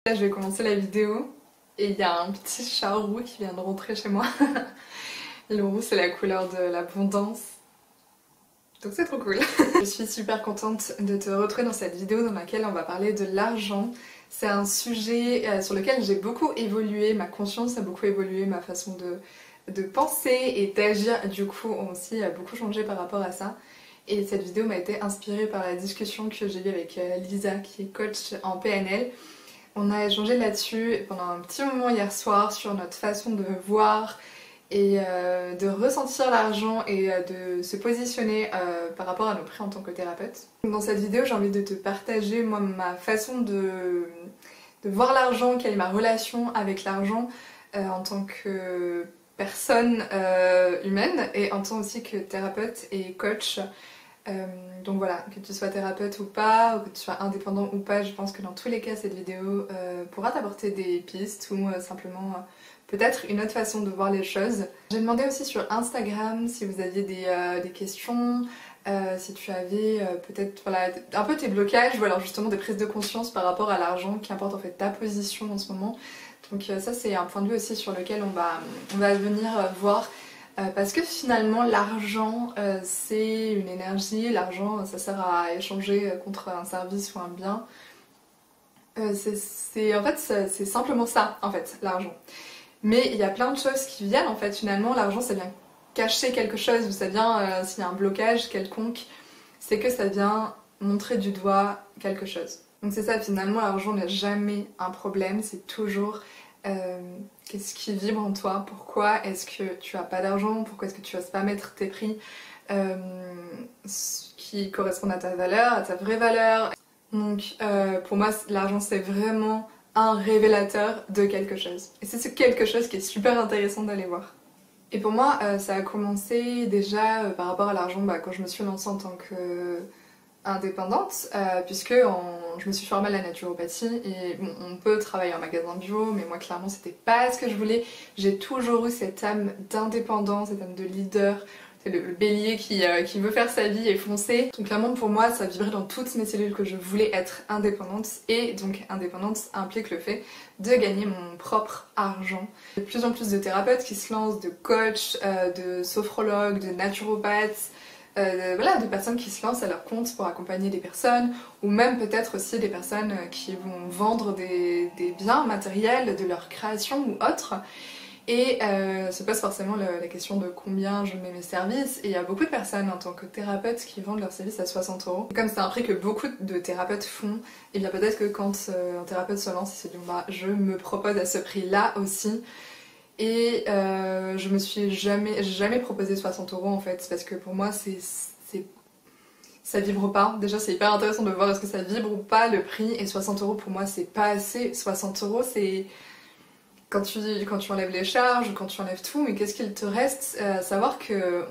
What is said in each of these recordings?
Là, je vais commencer la vidéo et il y a un petit chat roux qui vient de rentrer chez moi. Le roux, c'est la couleur de l'abondance. Donc c'est trop cool. Je suis super contente de te retrouver dans cette vidéo dans laquelle on va parler de l'argent. C'est un sujet sur lequel j'ai beaucoup évolué, ma conscience a beaucoup évolué, ma façon de penser et d'agir du coup aussi a beaucoup changé par rapport à ça. Et cette vidéo m'a été inspirée par la discussion que j'ai eue avec Lisa qui est coach en PNL. On a échangé là-dessus pendant un petit moment hier soir sur notre façon de voir et de ressentir l'argent et de se positionner par rapport à nos prix en tant que thérapeute. Dans cette vidéo, j'ai envie de te partager moi ma façon de voir l'argent, quelle est ma relation avec l'argent en tant que personne humaine et en tant aussi que thérapeute et coach. Donc voilà, que tu sois thérapeute ou pas, ou que tu sois indépendant ou pas, je pense que dans tous les cas cette vidéo pourra t'apporter des pistes ou simplement peut-être une autre façon de voir les choses. J'ai demandé aussi sur Instagram si vous aviez des questions, si tu avais peut-être voilà, un peu tes blocages ou alors justement des prises de conscience par rapport à l'argent, qu'importe en fait ta position en ce moment. Donc ça c'est un point de vue aussi sur lequel on va venir voir. Parce que finalement l'argent c'est une énergie, l'argent ça sert à échanger contre un service ou un bien. En fait c'est simplement ça en fait l'argent. Mais il y a plein de choses qui viennent en fait finalement, l'argent ça vient cacher quelque chose ou ça vient, s'il y a un blocage quelconque, c'est que ça vient montrer du doigt quelque chose. Donc c'est ça finalement, l'argent n'est jamais un problème, c'est toujours qu'est-ce qui vibre en toi, pourquoi est-ce que tu as pas d'argent, pourquoi est-ce que tu oses pas mettre tes prix qui correspondent à ta valeur, à ta vraie valeur. Donc pour moi l'argent c'est vraiment un révélateur de quelque chose. Et c'est ce quelque chose qui est super intéressant d'aller voir. Et pour moi ça a commencé déjà par rapport à l'argent quand je me suis lancée en tant que indépendante, puisque je me suis formée à la naturopathie et bon, on peut travailler en magasin bio, mais moi clairement c'était pas ce que je voulais. J'ai toujours eu cette âme d'indépendance, cette âme de leader, c'est le bélier qui veut faire sa vie et foncer. Donc clairement pour moi ça vibrait dans toutes mes cellules que je voulais être indépendante, et donc indépendante implique le fait de gagner mon propre argent. Il y a de plus en plus de thérapeutes qui se lancent, de coachs, de sophrologues, de naturopathes, voilà, de personnes qui se lancent à leur compte pour accompagner des personnes, ou même peut-être aussi des personnes qui vont vendre des biens matériels de leur création ou autre. Et se pose forcément la question de combien je mets mes services, et il y a beaucoup de personnes en tant que thérapeute qui vendent leurs services à 60 €. Comme c'est un prix que beaucoup de thérapeutes font, et bien peut-être que quand un thérapeute se lance, il se dit bah, je me propose à ce prix là aussi. Et je me suis jamais proposé 60 € en fait, parce que pour moi ça vibre pas. Déjà c'est hyper intéressant de voir est-ce que ça vibre ou pas le prix, et 60 € pour moi c'est pas assez. 60 € c'est quand tu enlèves les charges, quand tu enlèves tout, mais qu'est-ce qu'il te reste? Savoir que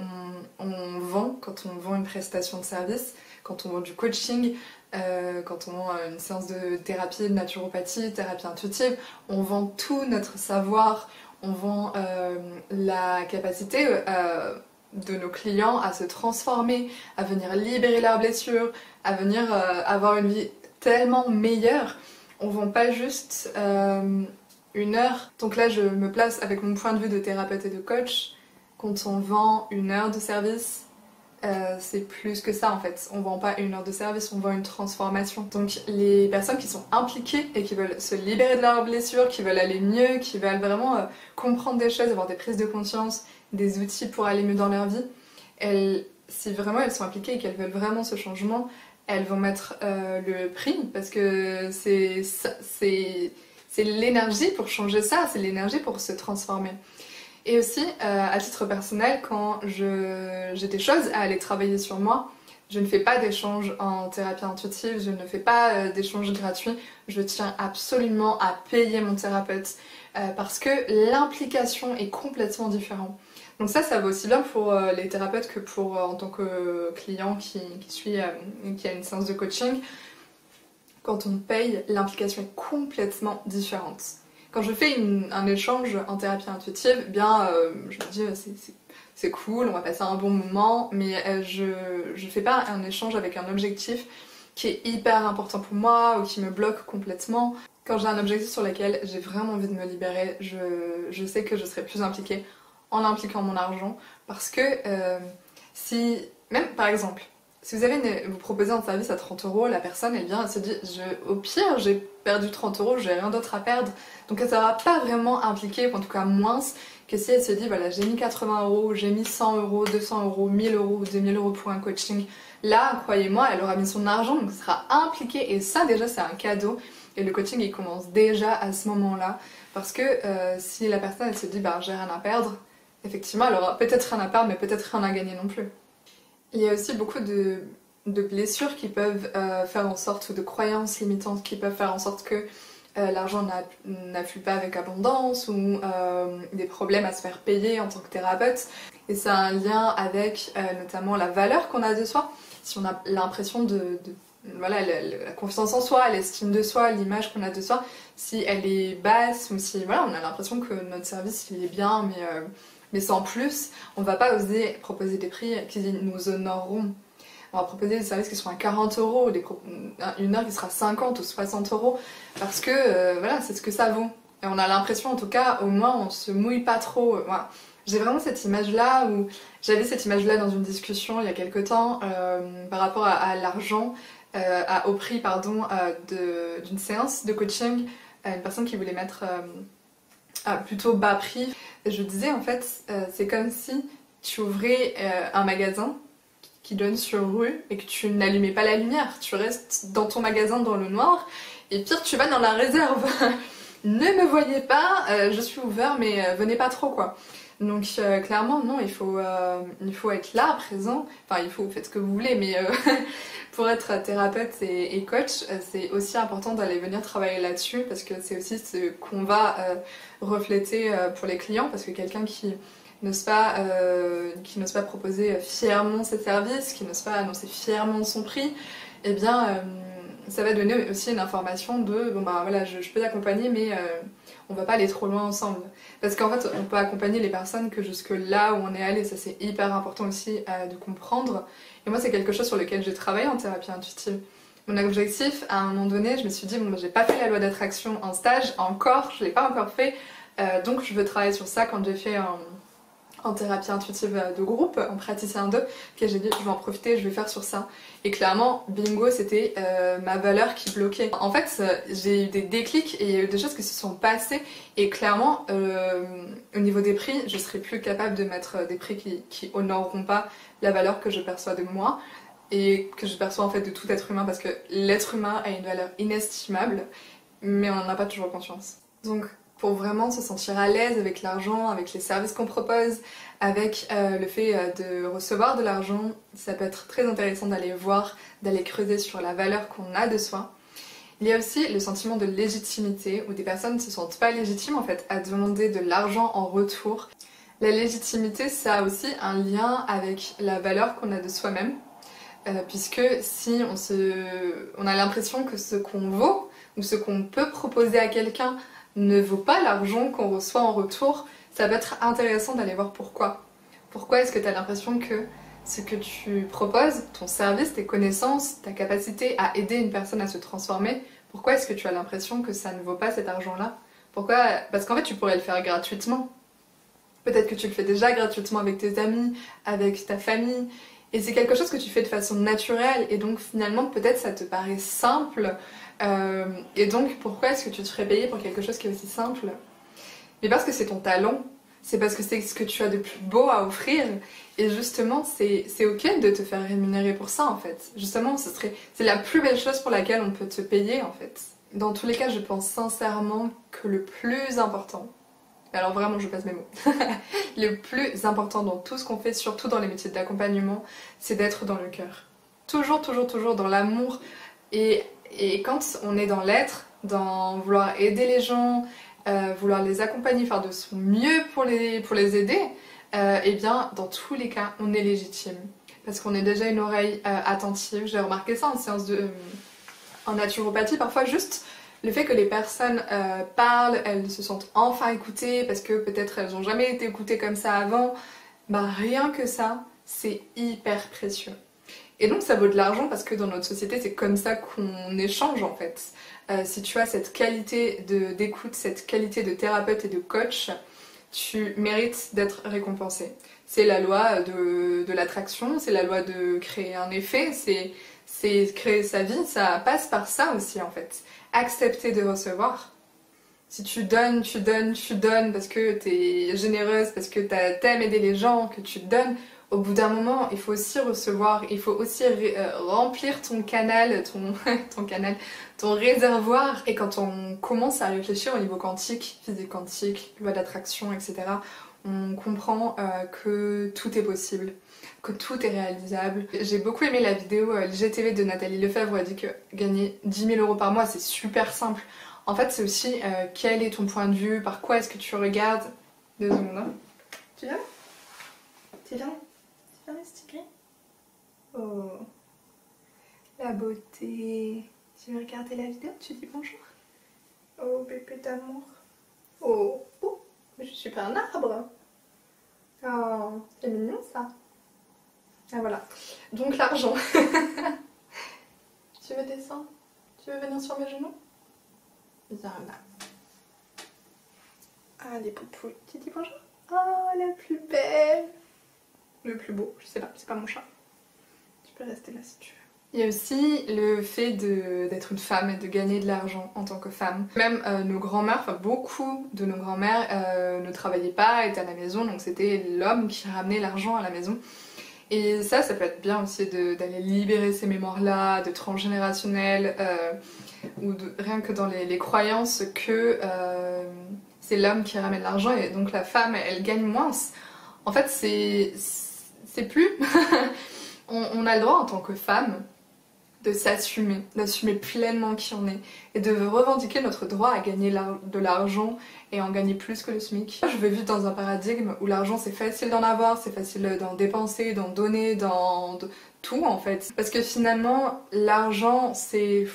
on vend, quand on vend une prestation de service, quand on vend du coaching, quand on vend une séance de thérapie, de naturopathie, thérapie intuitive, on vend tout notre savoir, on vend la capacité de nos clients à se transformer, à venir libérer leurs blessures, à venir avoir une vie tellement meilleure. On vend pas juste une heure. Donc là je me place avec mon point de vue de thérapeute et de coach. Quand on vend une heure de service, c'est plus que ça en fait. On vend pas une heure de service, on vend une transformation. Donc les personnes qui sont impliquées et qui veulent se libérer de leurs blessures, qui veulent aller mieux, qui veulent vraiment comprendre des choses, avoir des prises de conscience, des outils pour aller mieux dans leur vie, si vraiment elles sont impliquées et qu'elles veulent vraiment ce changement, elles vont mettre le prix, parce que c'est l'énergie pour changer ça, c'est l'énergie pour se transformer. Et aussi, à titre personnel, quand j'ai des choses à aller travailler sur moi, je ne fais pas d'échange en thérapie intuitive, je ne fais pas d'échange gratuit, je tiens absolument à payer mon thérapeute parce que l'implication est complètement différente. Donc ça vaut aussi bien pour les thérapeutes que pour en tant que client qui a une séance de coaching. Quand on paye, l'implication est complètement différente. Quand je fais un échange en thérapie intuitive, je me dis c'est cool, on va passer un bon moment, mais je fais pas un échange avec un objectif qui est hyper important pour moi ou qui me bloque complètement. Quand j'ai un objectif sur lequel j'ai vraiment envie de me libérer, je sais que je serai plus impliquée en impliquant mon argent parce que si, même par exemple, si vous proposez un service à 30 euros, la personne elle vient, elle se dit au pire j'ai perdu 30 euros, j'ai rien d'autre à perdre, donc elle ne sera pas vraiment impliquée, ou en tout cas moins que si elle se dit voilà j'ai mis 80 euros, j'ai mis 100 euros, 200 euros, 1000 euros, 2000 euros pour un coaching. Là, croyez-moi, elle aura mis son argent, donc elle sera impliquée et ça déjà c'est un cadeau. Et le coaching il commence déjà à ce moment-là parce que si la personne elle se dit bah j'ai rien à perdre, effectivement elle aura peut-être rien à perdre mais peut-être rien à gagner non plus. Il y a aussi beaucoup de blessures qui peuvent faire en sorte, ou de croyances limitantes qui peuvent faire en sorte que l'argent n'afflue pas avec abondance ou des problèmes à se faire payer en tant que thérapeute. Et ça a un lien avec notamment la valeur qu'on a de soi. Si on a l'impression voilà, la confiance en soi, l'estime de soi, l'image qu'on a de soi, si elle est basse ou si voilà, on a l'impression que notre service il est bien mais sans plus, on va pas oser proposer des prix qui nous honoreront. On va proposer des services qui seront à 40 euros, une heure qui sera 50 ou 60 euros, parce que voilà, c'est ce que ça vaut. Et on a l'impression, en tout cas, au moins on se mouille pas trop. Voilà. J'ai vraiment cette image-là, où j'avais cette image-là dans une discussion il y a quelques temps, par rapport à l'argent, au prix, pardon, d'une séance de coaching, une personne qui voulait mettre à plutôt bas prix. Et je disais, en fait, c'est comme si tu ouvrais un magasin qui donne sur rue et que tu n'allumais pas la lumière, tu restes dans ton magasin dans le noir et pire tu vas dans la réserve. Ne me voyez pas, je suis ouvert mais venez pas trop quoi. Donc clairement non, il faut être là, présent, enfin faites ce que vous voulez mais pour être thérapeute et coach c'est aussi important d'aller venir travailler là-dessus parce que c'est aussi ce qu'on va refléter pour les clients parce que quelqu'un qui n'ose pas proposer fièrement ses services, qui n'ose pas annoncer fièrement son prix, eh bien ça va donner aussi une information de bon bah voilà je peux t'accompagner mais on va pas aller trop loin ensemble. Parce qu'en fait on peut accompagner les personnes que jusque là où on est allé, ça c'est hyper important aussi de comprendre. Et moi c'est quelque chose sur lequel j'ai travaillé en thérapie intuitive. Mon objectif à un moment donné je me suis dit bon bah, j'ai pas fait la loi d'attraction en stage encore, je l'ai pas encore fait donc je veux travailler sur ça quand j'ai fait en thérapie intuitive de groupe, en praticien 2, que j'ai dit je vais en profiter, je vais faire sur ça. Et clairement, bingo, c'était ma valeur qui bloquait. En fait, j'ai eu des déclics et il y a eu des choses qui se sont passées et clairement, au niveau des prix, je serai plus capable de mettre des prix qui honoreront pas la valeur que je perçois de moi et que je perçois en fait de tout être humain parce que l'être humain a une valeur inestimable mais on n'en a pas toujours conscience. Donc pour vraiment se sentir à l'aise avec l'argent, avec les services qu'on propose, avec le fait de recevoir de l'argent, ça peut être très intéressant d'aller voir, d'aller creuser sur la valeur qu'on a de soi. Il y a aussi le sentiment de légitimité, où des personnes ne se sentent pas légitimes en fait à demander de l'argent en retour. La légitimité, ça a aussi un lien avec la valeur qu'on a de soi-même, puisque si on a l'impression que ce qu'on vaut, ou ce qu'on peut proposer à quelqu'un, ne vaut pas l'argent qu'on reçoit en retour, ça va être intéressant d'aller voir pourquoi. Pourquoi est-ce que tu as l'impression que ce que tu proposes, ton service, tes connaissances, ta capacité à aider une personne à se transformer, pourquoi est-ce que tu as l'impression que ça ne vaut pas cet argent-là? Pourquoi? Parce qu'en fait tu pourrais le faire gratuitement. Peut-être que tu le fais déjà gratuitement avec tes amis, avec ta famille, et c'est quelque chose que tu fais de façon naturelle, et donc finalement peut-être ça te paraît simple, et donc pourquoi est-ce que tu te ferais payer pour quelque chose qui est aussi simple? Mais parce que c'est ton talent, c'est parce que c'est ce que tu as de plus beau à offrir, et justement c'est ok de te faire rémunérer pour ça en fait. Justement c'est la plus belle chose pour laquelle on peut te payer en fait. Dans tous les cas je pense sincèrement que le plus important, alors vraiment je passe mes mots, le plus important dans tout ce qu'on fait, surtout dans les métiers d'accompagnement, c'est d'être dans le cœur. Toujours, toujours, toujours dans l'amour. Et quand on est dans l'être, dans vouloir aider les gens, vouloir les accompagner, faire de son mieux pour les aider, et bien dans tous les cas on est légitime. Parce qu'on est déjà une oreille attentive. J'ai remarqué ça en séance en naturopathie, parfois juste le fait que les personnes parlent, elles se sentent enfin écoutées parce que peut-être elles n'ont jamais été écoutées comme ça avant, bah rien que ça, c'est hyper précieux. Et donc ça vaut de l'argent parce que dans notre société c'est comme ça qu'on échange en fait. si tu as cette qualité d'écoute, cette qualité de thérapeute et de coach, tu mérites d'être récompensé. C'est la loi de l'attraction, c'est la loi de créer un effet, c'est créer sa vie, ça passe par ça aussi en fait. Accepter de recevoir. Si tu donnes, tu donnes, tu donnes parce que t'es généreuse, parce que t'aimes aider les gens, que tu donnes, au bout d'un moment, il faut aussi recevoir, il faut aussi remplir ton canal, ton réservoir. Et quand on commence à réfléchir au niveau quantique, physique quantique, loi d'attraction, etc., on comprend que tout est possible, que tout est réalisable. J'ai beaucoup aimé la vidéo l'IGTV de Nathalie Lefebvre où elle dit que gagner 10 000 € par mois, c'est super simple. En fait, c'est aussi quel est ton point de vue, par quoi est-ce que tu regardes. 2 secondes, hein. Tu viens? Tu viens? Tu viens, ce tigre? Oh, la beauté. Tu veux regarder la vidéo? Tu dis bonjour? Oh, bébé d'amour. Oh, oh, je suis pas un arbre. Oh, c'est mignon ça. Ah voilà. Donc l'argent. Tu veux descendre? Tu veux venir sur mes genoux? Viens là. Ah, les poupous. Tu dis bonjour? Oh, la plus belle. Le plus beau, je sais pas, c'est pas mon chat. Tu peux rester là si tu veux. Il y a aussi le fait d'être une femme et de gagner de l'argent en tant que femme. Même nos grands-mères, enfin beaucoup de nos grands-mères ne travaillaient pas, étaient à la maison, donc c'était l'homme qui ramenait l'argent à la maison. Et ça peut être bien aussi d'aller libérer ces mémoires-là, de transgénérationnel, ou rien que dans les croyances que c'est l'homme qui ramène l'argent et donc la femme elle gagne moins. En fait c'est plus... on a le droit en tant que femme de s'assumer, d'assumer pleinement qui on est et de revendiquer notre droit à gagner de l'argent et en gagner plus que le SMIC. Je veux vivre dans un paradigme où l'argent c'est facile d'en avoir, c'est facile d'en dépenser, d'en donner, tout en fait. Parce que finalement l'argent c'est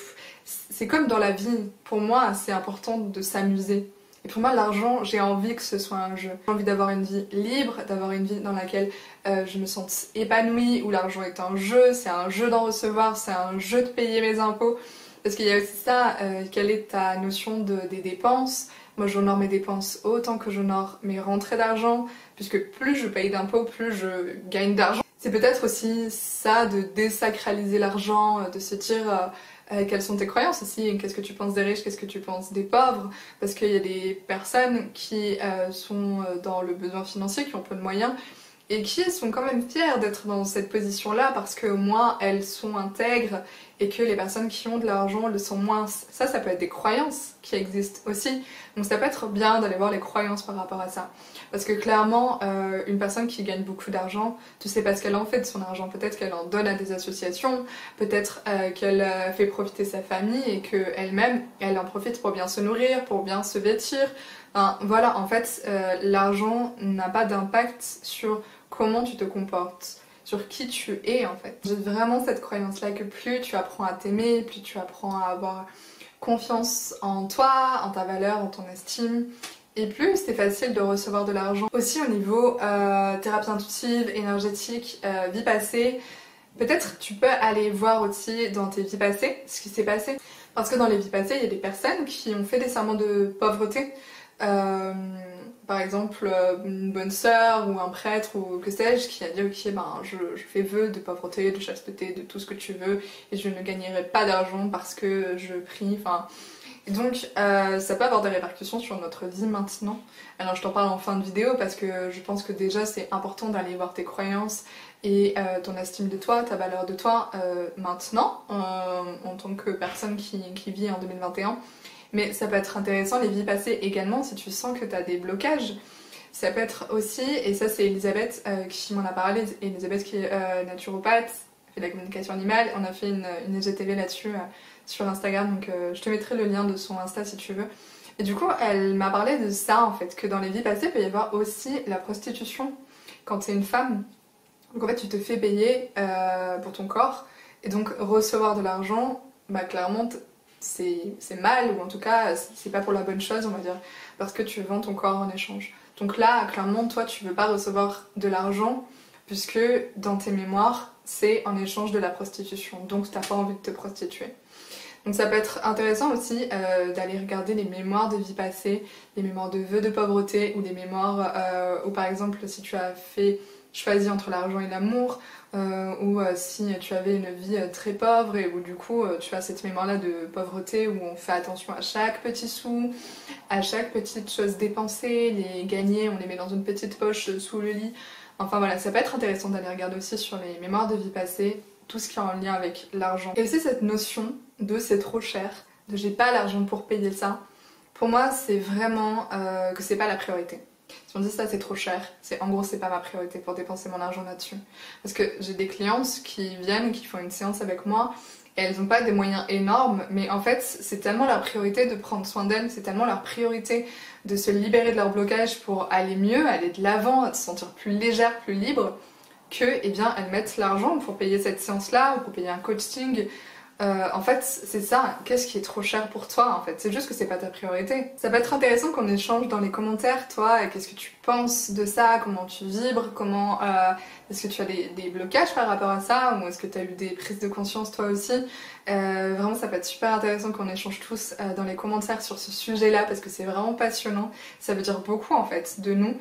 comme dans la vie, pour moi c'est important de s'amuser. Et pour moi l'argent, j'ai envie que ce soit un jeu. J'ai envie d'avoir une vie libre, d'avoir une vie dans laquelle je me sens épanouie, où l'argent est un jeu, c'est un jeu d'en recevoir, c'est un jeu de payer mes impôts. Parce qu'il y a aussi ça, quelle est ta notion des dépenses? Moi j'honore mes dépenses autant que j'honore mes rentrées d'argent, puisque plus je paye d'impôts, plus je gagne d'argent. C'est peut-être aussi ça de désacraliser l'argent, de se dire quelles sont tes croyances aussi, qu'est-ce que tu penses des riches, qu'est-ce que tu penses des pauvres, parce qu'il y a des personnes qui sont dans le besoin financier, qui ont peu de moyens, et qui sont quand même fières d'être dans cette position-là parce qu'au moins elles sont intègres et que les personnes qui ont de l'argent le sont moins. Ça peut être des croyances qui existent aussi. Donc ça peut être bien d'aller voir les croyances par rapport à ça. Parce que clairement, une personne qui gagne beaucoup d'argent, tu sais pas ce qu'elle en fait de son argent. Peut-être qu'elle en donne à des associations, peut-être qu'elle fait profiter sa famille et qu'elle-même, elle en profite pour bien se nourrir, pour bien se vêtir. Enfin, voilà, en fait, l'argent n'a pas d'impact sur comment tu te comportes, sur qui tu es en fait. J'ai vraiment cette croyance-là que plus tu apprends à t'aimer, plus tu apprends à avoir confiance en toi, en ta valeur, en ton estime, et plus c'est facile de recevoir de l'argent. Aussi au niveau thérapie intuitive, énergétique, vie passée, peut-être tu peux aller voir aussi dans tes vies passées ce qui s'est passé. Parce que dans les vies passées, il y a des personnes qui ont fait des serments de pauvreté. Par exemple une bonne sœur ou un prêtre ou que sais-je qui a dit ok ben je fais vœu de pauvreté, de chasteté, de tout ce que tu veux et je ne gagnerai pas d'argent parce que je prie, enfin... Et donc ça peut avoir des répercussions sur notre vie maintenant. Alors je t'en parle en fin de vidéo parce que je pense que déjà c'est important d'aller voir tes croyances et ton estime de toi, ta valeur de toi maintenant en tant que personne qui vit en 2021. Mais ça peut être intéressant les vies passées également si tu sens que tu as des blocages. Ça peut être aussi, et ça c'est Elisabeth qui m'en a parlé, Elisabeth qui est naturopathe, fait de la communication animale, on a fait une IGTV là-dessus sur Instagram, donc je te mettrai le lien de son Insta si tu veux. Et du coup elle m'a parlé de ça en fait, que dans les vies passées il peut y avoir aussi la prostitution quand tu es une femme. Donc en fait tu te fais payer pour ton corps, et donc recevoir de l'argent, bah clairement c'est mal, ou en tout cas c'est pas pour la bonne chose on va dire, parce que tu vends ton corps en échange. Donc là clairement toi tu veux pas recevoir de l'argent puisque dans tes mémoires c'est en échange de la prostitution, donc t'as pas envie de te prostituer. Donc ça peut être intéressant aussi d'aller regarder les mémoires de vie passée, les mémoires de vœux de pauvreté ou des mémoires où par exemple si tu as choisi entre l'argent et l'amour, ou si tu avais une vie très pauvre et où du coup tu as cette mémoire-là de pauvreté où on fait attention à chaque petit sou, à chaque petite chose dépensée, les gagnés on les met dans une petite poche sous le lit. Enfin voilà, ça peut être intéressant d'aller regarder aussi sur les mémoires de vie passée, tout ce qui est en lien avec l'argent. Et aussi cette notion de c'est trop cher, de j'ai pas l'argent pour payer ça, pour moi c'est vraiment que c'est pas la priorité. Si on dit ça c'est trop cher, en gros c'est pas ma priorité pour dépenser mon argent là-dessus. Parce que j'ai des clientes qui viennent, qui font une séance avec moi, et elles n'ont pas des moyens énormes, mais en fait c'est tellement leur priorité de prendre soin d'elles, c'est tellement leur priorité de se libérer de leur blocage pour aller mieux, aller de l'avant, se sentir plus légère, plus libre, que eh bien, elles mettent l'argent pour payer cette séance-là ou pour payer un coaching. En fait, c'est ça, qu'est-ce qui est trop cher pour toi en fait? C'est juste que c'est pas ta priorité. Ça peut être intéressant qu'on échange dans les commentaires, toi, qu'est-ce que tu penses de ça, comment tu vibres, comment est-ce que tu as des blocages par rapport à ça, ou est-ce que tu as eu des prises de conscience toi aussi? Vraiment, ça peut être super intéressant qu'on échange tous dans les commentaires sur ce sujet-là, parce que c'est vraiment passionnant, ça veut dire beaucoup en fait de nous.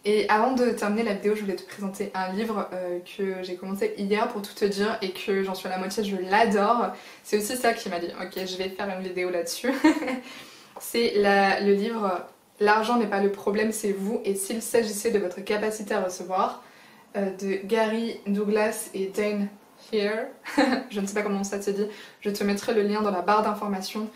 Et avant de terminer la vidéo, je voulais te présenter un livre que j'ai commencé hier pour tout te dire et que j'en suis à la moitié, je l'adore. C'est aussi ça qui m'a dit ok, je vais faire une vidéo là-dessus. C'est le livre L'argent n'est pas le problème, c'est vous et s'il s'agissait de votre capacité à recevoir de Gary Douglas et Dane Here. Je ne sais pas comment ça se dit, je te mettrai le lien dans la barre d'informations.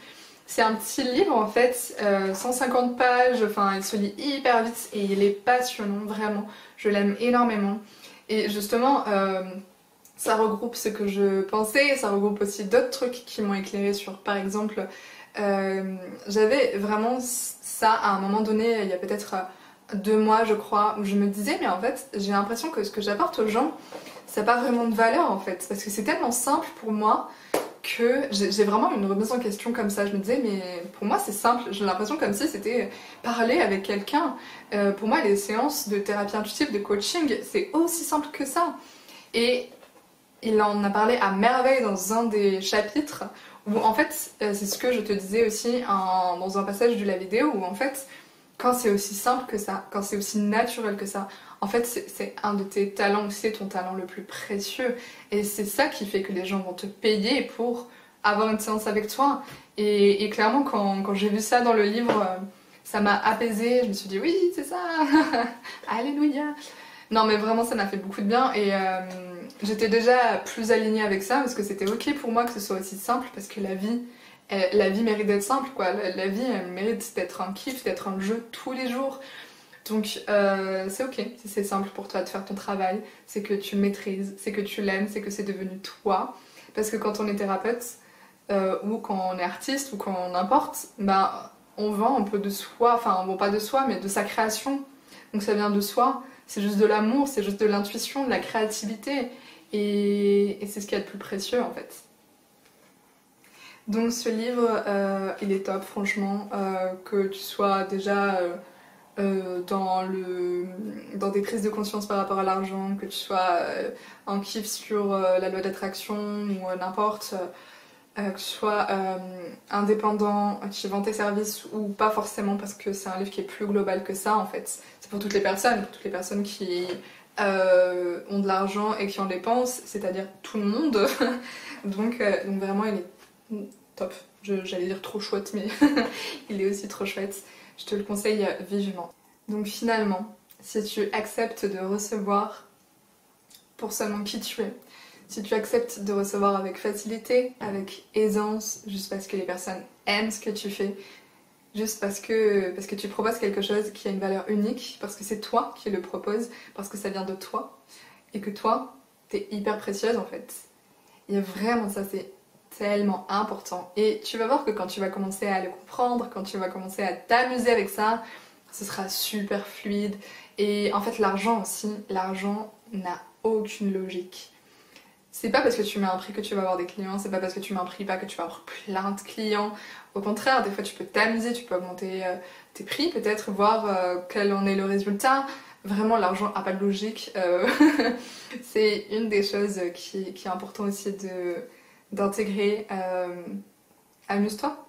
C'est un petit livre en fait, 150 pages, enfin il se lit hyper vite et il est passionnant, vraiment, je l'aime énormément. Et justement, ça regroupe ce que je pensais, ça regroupe aussi d'autres trucs qui m'ont éclairé sur, par exemple, j'avais vraiment ça à un moment donné, il y a peut-être 2 mois je crois, où je me disais mais en fait j'ai l'impression que ce que j'apporte aux gens, ça n'a pas vraiment de valeur en fait, parce que c'est tellement simple pour moi, que j'ai vraiment une remise en question comme ça. Je me disais mais pour moi c'est simple, j'ai l'impression comme si c'était parler avec quelqu'un. Pour moi les séances de thérapie intuitive, de coaching, c'est aussi simple que ça. Et il en a parlé à merveille dans un des chapitres où en fait c'est ce que je te disais aussi dans un passage de la vidéo, où en fait quand c'est aussi simple que ça, quand c'est aussi naturel que ça, en fait c'est un de tes talents, c'est ton talent le plus précieux et c'est ça qui fait que les gens vont te payer pour avoir une séance avec toi. Et clairement quand j'ai vu ça dans le livre, ça m'a apaisée, je me suis dit oui c'est ça, alléluia. Non mais vraiment ça m'a fait beaucoup de bien et j'étais déjà plus alignée avec ça parce que c'était ok pour moi que ce soit aussi simple, parce que la vie mérite d'être simple quoi, la vie elle mérite d'être un kiff, d'être un jeu tous les jours. Donc c'est ok si c'est simple pour toi de faire ton travail, c'est que tu le maîtrises, c'est que tu l'aimes, c'est que c'est devenu toi. Parce que quand on est thérapeute, ou quand on est artiste, ou quand n'importe, ben on vend un peu de soi, enfin bon pas de soi mais de sa création. Donc ça vient de soi, c'est juste de l'amour, c'est juste de l'intuition, de la créativité. Et c'est ce qu'il y a de plus précieux en fait. Donc ce livre, il est top franchement, que tu sois déjà dans des prises de conscience par rapport à l'argent, que tu sois en kiff sur la loi d'attraction ou n'importe, que tu sois indépendant, tu vends tes services ou pas forcément, parce que c'est un livre qui est plus global que ça en fait. C'est pour toutes les personnes qui ont de l'argent et qui en dépensent, c'est-à-dire tout le monde. donc vraiment il est top. J'allais dire trop chouette, mais il est aussi trop chouette. Je te le conseille vivement. Donc finalement, si tu acceptes de recevoir pour seulement qui tu es, si tu acceptes de recevoir avec facilité, avec aisance, juste parce que les personnes aiment ce que tu fais, juste parce que tu proposes quelque chose qui a une valeur unique, parce que c'est toi qui le proposes, parce que ça vient de toi, et que toi, t'es hyper précieuse en fait. Il y a vraiment ça, c'est tellement important. Et tu vas voir que quand tu vas commencer à le comprendre, quand tu vas commencer à t'amuser avec ça, ce sera super fluide. Et en fait l'argent aussi, l'argent n'a aucune logique. C'est pas parce que tu mets un prix que tu vas avoir des clients, c'est pas parce que tu mets un prix pas que tu vas avoir plein de clients. Au contraire, des fois tu peux t'amuser, tu peux augmenter tes prix, peut-être voir quel en est le résultat. Vraiment l'argent n'a pas de logique. C'est une des choses qui est important aussi d'intégrer. Amuse-toi.